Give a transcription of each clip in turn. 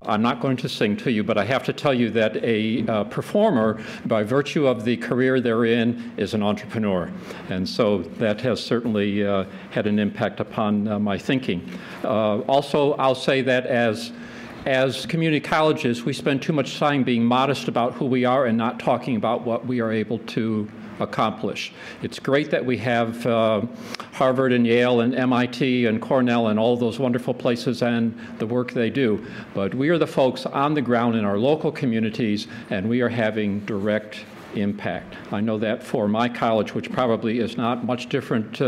I'm not going to sing to you, but I have to tell you that a performer, by virtue of the career they're in, is an entrepreneur. And so that has certainly had an impact upon my thinking. Also, I'll say that as community colleges, we spend too much time being modest about who we are and not talking about what we are able to accomplish. It's great that we have Harvard and Yale and MIT and Cornell and all those wonderful places and the work they do, but we are the folks on the ground in our local communities, and we are having direct impact. I know that for my college, which probably is not much different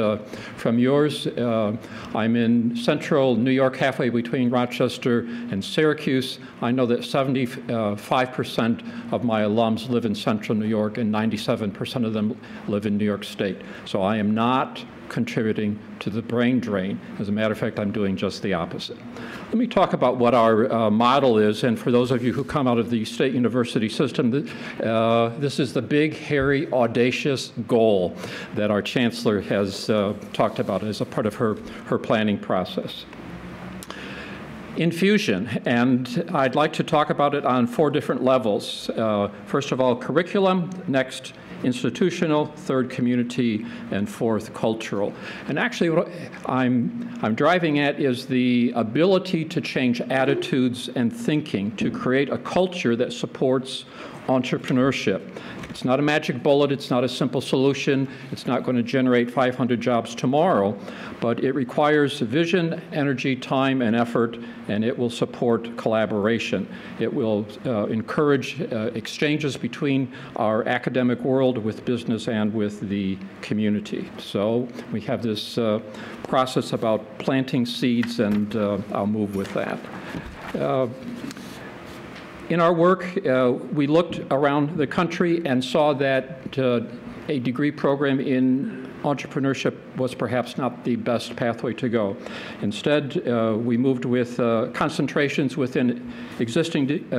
from yours. I'm in central New York, halfway between Rochester and Syracuse. I know that 75% of my alums live in central New York, and 97% of them live in New York State. So I am not contributing to the brain drain. As a matter of fact, I'm doing just the opposite. Let me talk about what our model is, and for those of you who come out of the state university system, this is the big, hairy, audacious goal that our chancellor has talked about as a part of her planning process. Infusion, and I'd like to talk about it on 4 different levels. First of all, curriculum, next, institutional, third, community, and fourth, cultural. And actually what I'm driving at is the ability to change attitudes and thinking, to create a culture that supports entrepreneurship. It's not a magic bullet, it's not a simple solution, it's not going to generate 500 jobs tomorrow, but it requires vision, energy, time, and effort, and it will support collaboration. It will encourage exchanges between our academic world with business and with the community. So we have this process about planting seeds, and I'll move with that. In our work, we looked around the country and saw that a degree program in entrepreneurship was perhaps not the best pathway to go. Instead, we moved with concentrations within existing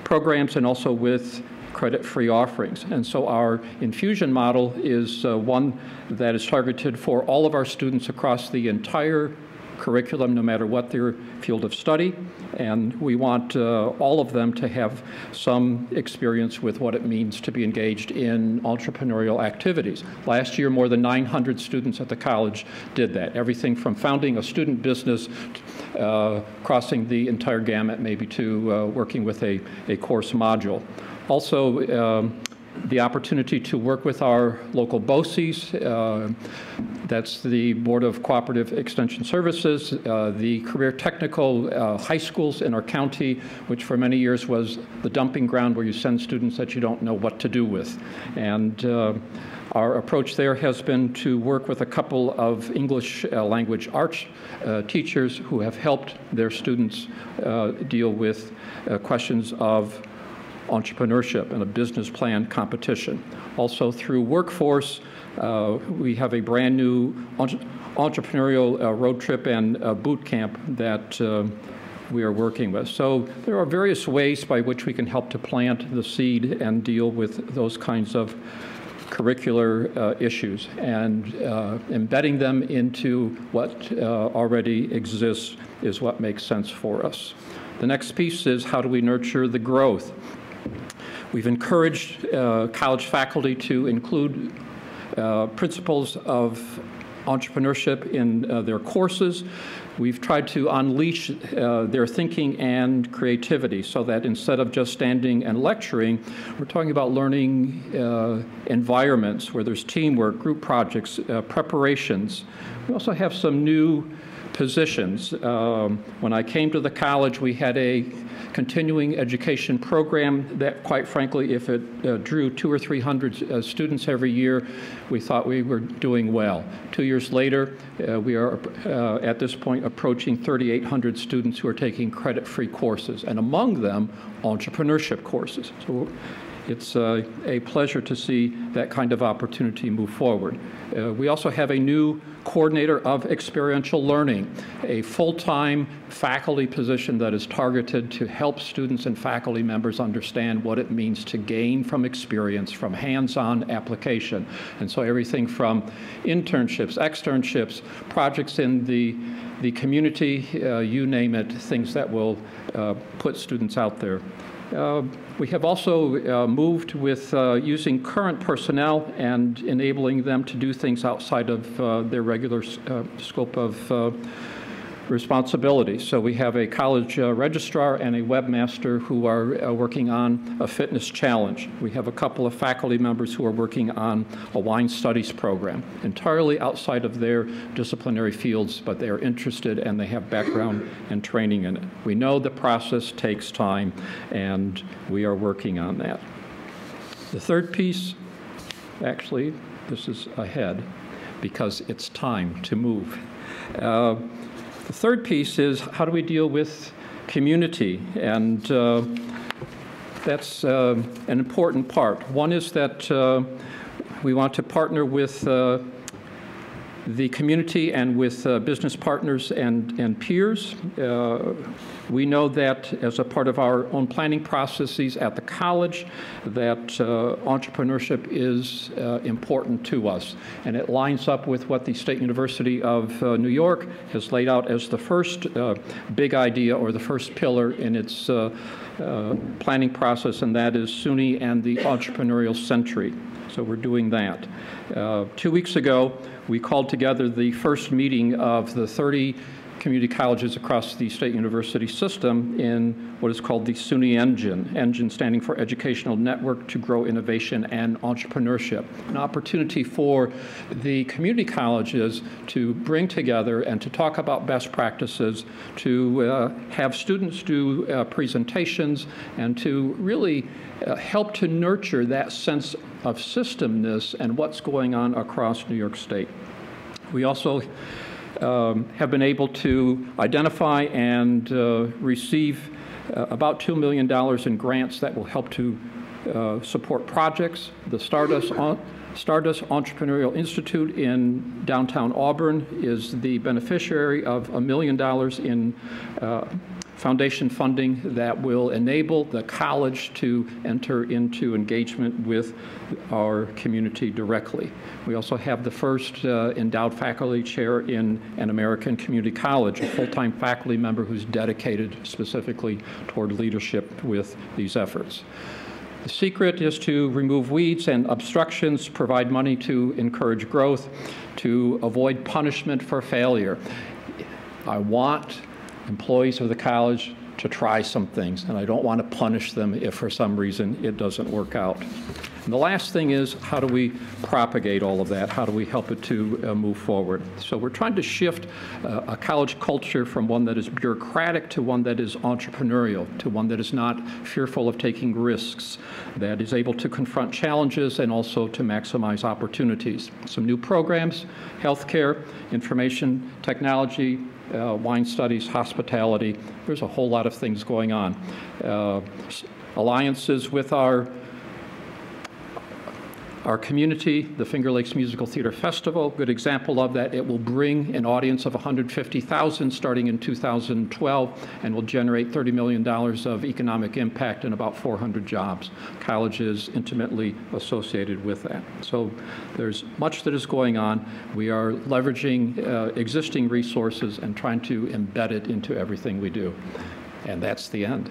programs and also with credit-free offerings. And so our infusion model is one that is targeted for all of our students across the entire curriculum, no matter what their field of study, and we want all of them to have some experience with what it means to be engaged in entrepreneurial activities. Last year, more than 900 students at the college did that, everything from founding a student business, crossing the entire gamut maybe to working with a course module. Also, the opportunity to work with our local BOCES, that's the Board of Cooperative Extension Services, the career technical high schools in our county, which for many years was the dumping ground where you send students that you don't know what to do with. And our approach there has been to work with a couple of English language arts teachers who have helped their students deal with questions of entrepreneurship and a business plan competition. Also through Workforce, we have a brand new entrepreneurial road trip and boot camp that we are working with. So there are various ways by which we can help to plant the seed and deal with those kinds of curricular issues, and embedding them into what already exists is what makes sense for us. The next piece is, how do we nurture the growth? We've encouraged college faculty to include principles of entrepreneurship in their courses. We've tried to unleash their thinking and creativity so that instead of just standing and lecturing, we're talking about learning environments where there's teamwork, group projects, preparations. We also have some new positions. When I came to the college, we had a continuing education program that, quite frankly, if it drew 200 or 300 students every year, we thought we were doing well. 2 years later, we are at this point approaching 3,800 students who are taking credit-free courses, and among them, entrepreneurship courses. So It's a pleasure to see that kind of opportunity move forward. We also have a new coordinator of experiential learning, a full-time faculty position that is targeted to help students and faculty members understand what it means to gain from experience, from hands-on application. And so everything from internships, externships, projects in the community, you name it, things that will put students out there. We have also moved with using current personnel and enabling them to do things outside of their regular scope of responsibility. So we have a college registrar and a webmaster who are working on a fitness challenge. We have a couple of faculty members who are working on a wine studies program, entirely outside of their disciplinary fields, but they are interested and they have background and training in it. We know the process takes time, and we are working on that. The third piece, actually, this is ahead, because it's time to move. The third piece is, how do we deal with community? And that's an important part. One is that we want to partner with the community and with business partners and peers. We know that as a part of our own planning processes at the college, that entrepreneurship is important to us. And it lines up with what the State University of New York has laid out as the first big idea, or the first pillar in its planning process, and that is SUNY and the entrepreneurial century. So we're doing that. 2 weeks ago, we called together the first meeting of the 30 community colleges across the State University system in what is called the SUNY Engine standing for Educational Network to Grow Innovation and Entrepreneurship. An opportunity for the community colleges to bring together and to talk about best practices, to have students do presentations, and to really help to nurture that sense of systemness and what's going on across New York State. We also have been able to identify and receive about $2 million in grants that will help to support projects. The Stardust Entrepreneurial Institute in downtown Auburn is the beneficiary of $1 million in foundation funding that will enable the college to enter into engagement with our community directly. We also have the first endowed faculty chair in an American community college, a full-time faculty member who's dedicated specifically toward leadership with these efforts. The secret is to remove weeds and obstructions, provide money to encourage growth, to avoid punishment for failure. I want employees of the college to try some things, and I don't want to punish them if for some reason it doesn't work out. And the last thing is, how do we propagate all of that? How do we help it to move forward? So we're trying to shift a college culture from one that is bureaucratic to one that is entrepreneurial, to one that is not fearful of taking risks, that is able to confront challenges and also to maximize opportunities. Some new programs: healthcare, information technology, wine studies, hospitality. There's a whole lot of things going on. Alliances with our community, the Finger Lakes Musical Theater Festival, good example of that. It will bring an audience of 150,000 starting in 2012 and will generate $30 million of economic impact and about 400 jobs. College is intimately associated with that. So there's much that is going on. We are leveraging existing resources and trying to embed it into everything we do. And that's the end.